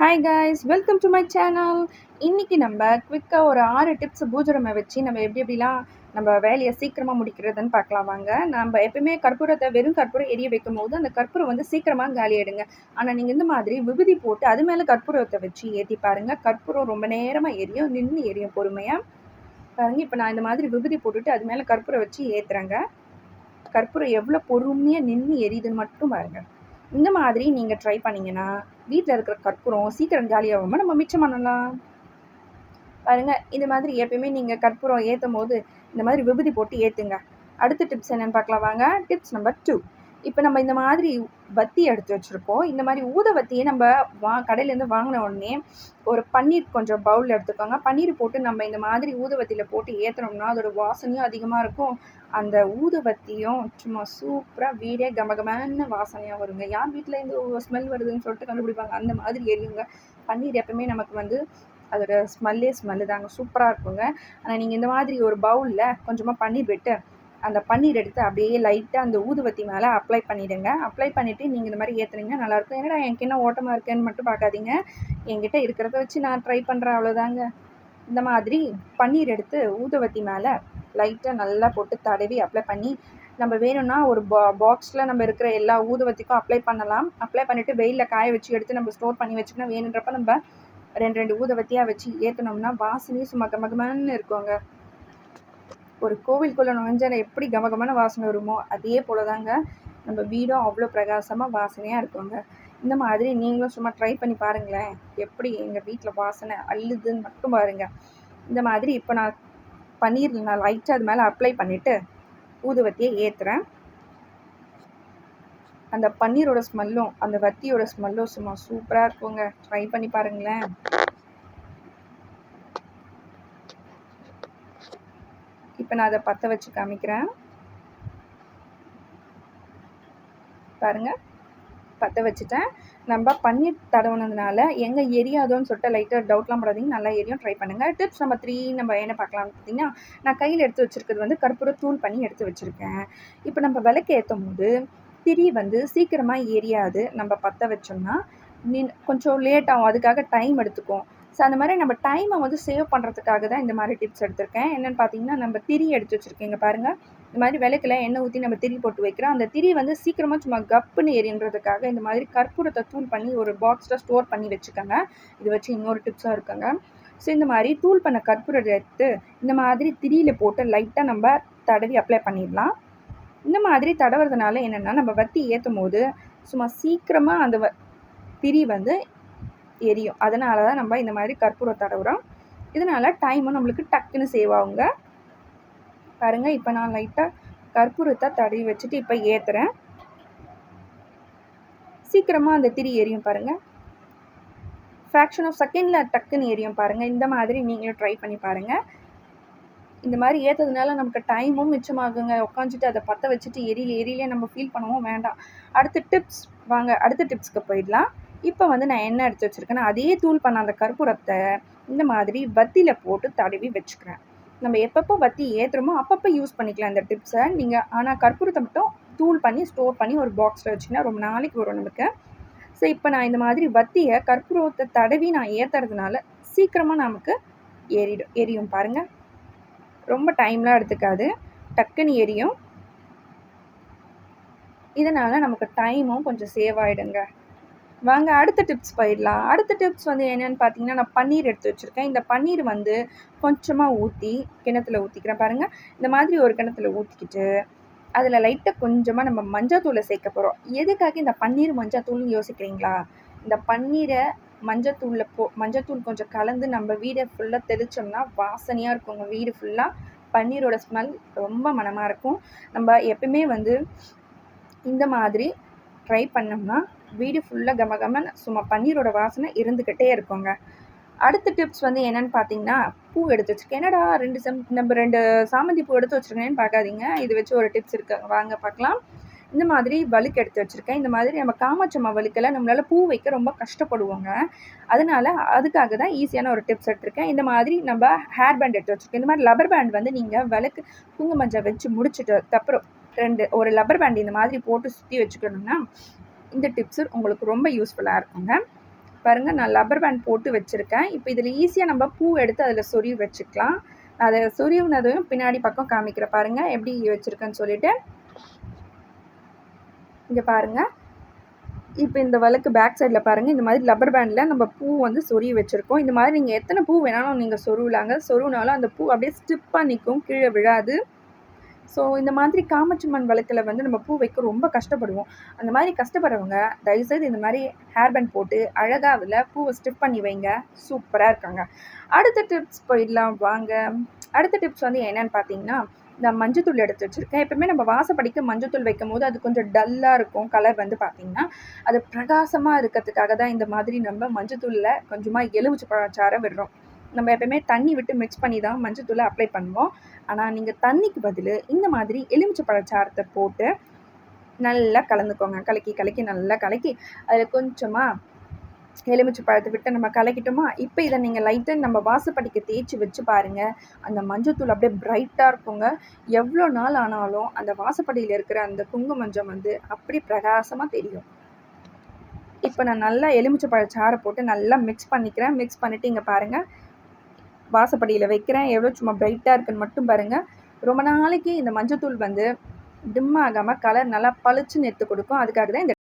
Hi guys, welcome to my channel. இன்றைக்கி நம்ம குவிக்காக ஒரு 6 டிப்ஸ் பூஜரமை வச்சு நம்ம எப்படிலாம் நம்ம வேலையை சீக்கிரமாக முடிக்கிறதுன்னு பார்க்கலாம் வாங்க. நம்ம எப்பயுமே கற்பூரத்தை வெறும் கற்பூரம் எரிய வைக்கும் போது அந்த கற்பூரம் வந்து சீக்கிரமாக காலியாயிடுங்க. ஆனால் நீங்கள் இந்த மாதிரி விபூதி போட்டு அது மேலே கற்பூரத்தை வச்சு ஏற்றி பாருங்கள். கற்பூரம் ரொம்ப நேரமாக எரியும், நின்று எரியும் பொறுமையாக பாருங்கள். இப்போ நான் இந்த மாதிரி விபூதி போட்டுட்டு அது மேலே கற்பூரம் வச்சு ஏற்றுறேங்க. கற்பூரம் எவ்வளோ பொறுமையாக நின்று எரியுதுன்னு மட்டும் பாருங்கள். இந்த மாதிரி நீங்கள் ட்ரை பண்ணிங்கன்னா வீட்டில் இருக்கிற கற்பூரம் சீக்கிரம் காலியாகாமல் நம்ம மிச்சம் பண்ணலாம். பாருங்கள், இந்த மாதிரி எப்பயுமே நீங்கள் கற்பூரம் ஏற்றும் போது இந்த மாதிரி விபூதி போட்டு ஏற்றுங்க. அடுத்த டிப்ஸ் என்னென்னு பார்க்கலாம் வாங்க. Tips number 2. இப்போ நம்ம இந்த மாதிரி வத்தி எடுத்து வச்சுருக்கோம். இந்த மாதிரி ஊதுவத்தியை நம்ம கடையிலேருந்து வாங்கின உடனே ஒரு பன்னீர் கொஞ்சம் பவுல் எடுத்துக்கோங்க. பன்னீர் போட்டு நம்ம இந்த மாதிரி ஊதுவத்தியில் போட்டு ஏற்றினோம்னா அதோட வாசனையும் அதிகமாக இருக்கும். அந்த ஊதுவத்தியும் சும்மா சூப்பராக வீடே கமகமான வாசனையாக வருங்க. யார் வீட்டில் இந்த ஸ்மெல் வருதுன்னு சொல்லிட்டு கண்டுபிடிப்பாங்க. அந்த மாதிரி எரியுங்க. பன்னீர் எப்பவுமே நமக்கு வந்து அதோட ஸ்மெல்லு தாங்க சூப்பராக இருக்குங்க. ஆனால் நீங்கள் இந்த மாதிரி ஒரு பவுலில் கொஞ்சமாக பன்னீர் விட்டு அந்த பன்னீர் எடுத்து அப்படியே லைட்டாக அந்த ஊதுவத்தி மேலே அப்ளை பண்ணிவிடுங்க. அப்ளை பண்ணிவிட்டு நீங்கள் இந்த மாதிரி ஏற்றுனீங்கன்னா நல்லாயிருக்கும். என்னடா எனக்கு என்ன ஓட்டமாக இருக்கேன்னு மட்டும் பார்க்காதீங்க. என்கிட்ட இருக்கிறத வச்சு நான் ட்ரை பண்ணுறேன், அவ்வளோதாங்க. இந்த மாதிரி பன்னீர் எடுத்து ஊதுவத்தி மேலே லைட்டாக நல்லா போட்டு தடவி அப்ளை பண்ணி நம்ம வேணும்னா ஒரு பாக்ஸில் நம்ம இருக்கிற எல்லா ஊதுவத்திக்கும் அப்ளை பண்ணலாம். அப்ளை பண்ணிவிட்டு வெயிலில் காய வச்சு எடுத்து நம்ம ஸ்டோர் பண்ணி வச்சுக்கணும். வேணுன்றப்ப நம்ம 2 ஊதுவத்தியாக வச்சு ஏற்றினோம்னா வாசனையும் சும்மா கமகமான்னு இருக்குங்க. ஒரு கோவிலுக்குள்ளே நுழைஞ்சால் எப்படி கமகமான வாசனை வருமோ அதே போல் தாங்க நம்ம வீடும் அவ்வளோ பிரகாசமாக வாசனையாக இருக்குங்க. இந்த மாதிரி நீங்களும் சும்மா ட்ரை பண்ணி பாருங்களேன், எப்படி எங்கள் வீட்டில் வாசனை அள்ளுதுன்னு மட்டும் பாருங்கள். இந்த மாதிரி இப்போ நான் பன்னீர் நான் லைட்டாக அது மேலே அப்ளை பண்ணிவிட்டு ஊதுவத்தியை ஏற்றுறேன். அந்த பன்னீரோட ஸ்மெல்லும் அந்த வத்தியோட ஸ்மெல்லும் சும்மா சூப்பராக இருக்குங்க. ட்ரை பண்ணி பாருங்களேன். இப்போ நான் அதை பற்ற வச்சு காமிக்கிறேன் பாருங்கள். பற்ற வச்சுட்டேன். நம்ம பன்னீர் தடவுனதுனால எங்கே எரியாதோன்னு சொல்லிட்டு லைட்டாக டவுட்லாம் படாதீங்க, நல்லா எரியும். ட்ரை பண்ணுங்கள். டிப்ஸ் நம்பர் 3 நம்ம என்ன பார்க்கலாம்னு பார்த்தீங்கன்னா, நான் கையில் எடுத்து வச்சுருக்கிறது வந்து கற்பூர தூள் பண்ணி எடுத்து வச்சுருக்கேன். இப்போ நம்ம விளக்கு ஏற்றும் போது திரி வந்து சீக்கிரமாக எரியாது. நம்ம பற்ற வச்சோம்னா கொஞ்சம் லேட் ஆகும், அதுக்காக டைம் எடுத்துக்கும். ஸோ அந்த மாதிரி நம்ம டைமை வந்து சேவ் பண்ணுறதுக்காக தான் இந்த மாதிரி டிப்ஸ் எடுத்திருக்கேன். என்னென்னு பார்த்தீங்கன்னா, நம்ம திரி எடுத்து வச்சுருக்கீங்க பாருங்கள். இந்த மாதிரி விளக்கில் எண்ணெய் ஊற்றி நம்ம திரி போட்டு வைக்கிறோம். அந்த திரி வந்து சீக்கிரமாக சும்மா கப்புன்னு எரின்றதுக்காக இந்த மாதிரி கற்பூரத்தை தூள் பண்ணி ஒரு பாக்ஸில் ஸ்டோர் பண்ணி வச்சுக்கோங்க. இது வச்சு இன்னொரு டிப்ஸாக இருக்குங்க. ஸோ இந்த மாதிரி தூள் பண்ண கற்பூரத்தை எடுத்து இந்த மாதிரி திரியில் போட்டு லைட்டாக நம்ம தடவி அப்ளை பண்ணிடலாம். இந்த மாதிரி தடவுறதுனால என்னென்னா, நம்ம வத்தி ஏற்றும் போது சும்மா சீக்கிரமாக அந்த திரி வந்து எரியும். அதனால தான் நம்ம இந்த மாதிரி கற்பூரம் தடவுறோம். இதனால் டைமும் நம்மளுக்கு டக்குன்னு சேவ் ஆகுங்க. பாருங்கள், இப்போ நான் லைட்டாக கற்பூரத்தை தடவி வச்சுட்டு இப்போ ஏற்றுறேன். சீக்கிரமாக அந்த திரி எரியும் பாருங்கள். ஃப்ராக்ஷன் ஆஃப் செகண்டில் டக்குன்னு எரியும் பாருங்கள். இந்த மாதிரி நீங்களும் ட்ரை பண்ணி பாருங்கள். இந்த மாதிரி ஏற்றதுனால நமக்கு டைமும் மிச்சமாகுங்க. உட்காந்துட்டு அதை பற்ற வச்சுட்டு எரியிலே நம்ம ஃபீல் பண்ணவும் வேண்டாம். அடுத்த டிப்ஸ்க்கு போயிடலாம். இப்போ வந்து நான் என்ன எடுத்து வச்சுருக்கேன்னா, அதே தூள் பண்ண அந்த கற்பூரத்தை இந்த மாதிரி வத்தியில் போட்டு தடவி வச்சுக்கிறேன். நம்ம எப்பப்போ வத்தி ஏற்றுறோமோ அப்பப்போ யூஸ் பண்ணிக்கலாம் இந்த டிப்ஸை நீங்கள். ஆனால் கற்பூரத்தை மட்டும் தூள் பண்ணி ஸ்டோர் பண்ணி ஒரு பாக்ஸில் வச்சிங்கன்னா ரொம்ப நாளைக்கு வரும் நமக்கு. ஸோ இப்போ நான் இந்த மாதிரி வத்தியை கற்பூரத்தை தடவி நான் ஏற்றுறதுனால சீக்கிரமாக நமக்கு எரியும் பாருங்கள். ரொம்ப டைம்லாம் எடுத்துக்காது, டக்குன்னு எரியும். இதனால் நமக்கு டைமும் கொஞ்சம் சேவ் ஆகிடுங்க. வாங்க அடுத்த டிப்ஸ் போயிடலாம். அடுத்த டிப்ஸ் வந்து என்னென்னு பார்த்தீங்கன்னா, நான் பன்னீர் எடுத்து வச்சுருக்கேன். இந்த பன்னீர் வந்து கொஞ்சமாக ஊற்றி கிணத்துல ஊற்றிக்கிறேன் பாருங்கள். இந்த மாதிரி ஒரு கிணத்துல ஊற்றிக்கிட்டு அதில் லைட்டாக கொஞ்சமாக நம்ம மஞ்சத்தூளை சேர்க்க போகிறோம். எதுக்காக இந்த பன்னீர் மஞ்சத்தூள்னு யோசிக்கிறீங்களா? இந்த பன்னீரை மஞ்சத்தூள் கொஞ்சம் கலந்து நம்ம வீடை ஃபுல்லாக தெளித்தோம்னா வாசனையாக இருக்குங்க. வீடு ஃபுல்லாக பன்னீரோட ஸ்மெல் ரொம்ப மணமாக இருக்கும். நம்ம எப்பவுமே வந்து இந்த மாதிரி ட்ரை பண்ணோம்னா வீடு ஃபுல்லாக கமகமன் சும்மா பன்னீரோட வாசனை இருந்துக்கிட்டே இருக்குங்க. அடுத்த டிப்ஸ் வந்து என்னென்னு பார்த்தீங்கன்னா, பூ எடுத்து வச்சுருக்கேன். என்னடா 2 சாமந்தி பூ எடுத்து வச்சுருக்கேன்னு பார்க்காதீங்க. இது வச்சு ஒரு டிப்ஸ் இருக்குது, வாங்க பார்க்கலாம். இந்த மாதிரி வழுக்கு எடுத்து வச்சுருக்கேன். இந்த மாதிரி நம்ம காமாட்சம்மா வழுக்கில் நம்மளால் பூ வைக்க ரொம்ப கஷ்டப்படுவோங்க. அதுக்காக தான் ஈஸியான ஒரு டிப்ஸ் எடுத்திருக்கேன். இந்த மாதிரி நம்ம ஹேர் பேண்ட் எடுத்து வச்சுருக்கேன். இந்த மாதிரி லப்பர் பேண்ட் வந்து நீங்கள் விளக்கு குங்கும மஞ்சள் வச்சு முடிச்சுட்டு அப்புறம் ஒரு லப்பர் பேண்ட் இந்த மாதிரி போட்டு சுற்றி வச்சுக்கணும்னா இந்த டிப்ஸு உங்களுக்கு ரொம்ப யூஸ்ஃபுல்லாக இருக்குங்க. பாருங்கள், நான் லப்பர் பேண்ட் போட்டு வச்சுருக்கேன். இப்போ இதில் ஈஸியாக நம்ம பூ எடுத்து அதில் சொருவி வச்சுக்கலாம். அதை சொருவினதையும் பின்னாடி பக்கம் காமிக்கிறேன் பாருங்கள் எப்படி வச்சுருக்கேன்னு சொல்லிட்டு. இங்கே பாருங்கள், இப்போ இந்த வழக்கு பேக் சைடில் பாருங்கள், இந்த மாதிரி லப்பர் பேண்டில் நம்ம பூ வந்து சொருவி வச்சுருக்கோம். இந்த மாதிரி நீங்கள் எத்தனை பூ வேணாலும் நீங்கள் சொருவலாங்க. சொருவினாலும் அந்த பூ அப்படியே ஸ்டிப்பாக நிற்கும், கீழே விழாது. ஸோ இந்த மாதிரி காமாட்சியம்மன் விளக்கில் வந்து நம்ம பூ வைக்க ரொம்ப கஷ்டப்படுவோம். அந்த மாதிரி கஷ்டப்படுறவங்க தயவுசெய்து இந்த மாதிரி ஹேர் பேண்ட் போட்டு அழகாக அதில் பூவை ஸ்டிப் பண்ணி வைங்க. சூப்பராக இருக்காங்க. அடுத்த டிப்ஸ் போயிடலாம் வாங்க. அடுத்த டிப்ஸ் வந்து என்னென்னு பார்த்தீங்கன்னா, இந்த மஞ்சத்தூள் எடுத்து வச்சுருக்கேன். எப்பவுமே நம்ம வாசப்படிக்கு மஞ்சத்தூள் வைக்கும் போது அது கொஞ்சம் டல்லாக இருக்கும். கலர் வந்து பார்த்திங்கன்னா அது பிரகாசமாக இருக்கிறதுக்காக தான் இந்த மாதிரி நம்ம மஞ்சத்தூளில் கொஞ்சமாக எலுமிச்சை பழச்சாறை விடுறோம். நம்ம எப்பவுமே தண்ணி விட்டு மிக்ஸ் பண்ணி தான் மஞ்சத்தூளை அப்ளை பண்ணுவோம். ஆனால் நீங்கள் தண்ணிக்கு பதில் இந்த மாதிரி எலுமிச்சை பழச்சாரத்தை போட்டு நல்லா கலந்துக்கோங்க. கலக்கி நல்லா கலக்கி அதில் கொஞ்சமாக எலுமிச்சை பழத்தை விட்டு நம்ம கலக்கிட்டோமா. இப்போ இதை நீங்கள் லைட்டாக நம்ம வாசப்படிக்கு தேய்ச்சி வச்சு பாருங்கள். அந்த மஞ்சத்தூள் அப்படியே பிரைட்டாக இருக்குங்க. எவ்வளோ நாள் ஆனாலும் அந்த வாசப்படியில் இருக்கிற அந்த குங்குமஞ்சம் வந்து அப்படி பிரகாசமாக தெரியும். இப்போ நான் நல்லா எலுமிச்சை பழச்சாறை போட்டு நல்லா மிக்ஸ் பண்ணிக்கிறேன். மிக்ஸ் பண்ணிவிட்டு இங்கே பாருங்கள், வாசப்படியில் வைக்கிறேன். எவ்வளோ சும்மா பிரைட்டாக இருக்குன்னு மட்டும் பாருங்கள். ரொம்ப நாளைக்கு இந்த மஞ்சத்தூள் வந்து டிம் ஆகாமல் கலர் நல்லா பளிச்சுன்னு எடுத்து கொடுக்கும். அதுக்காக தான் இந்த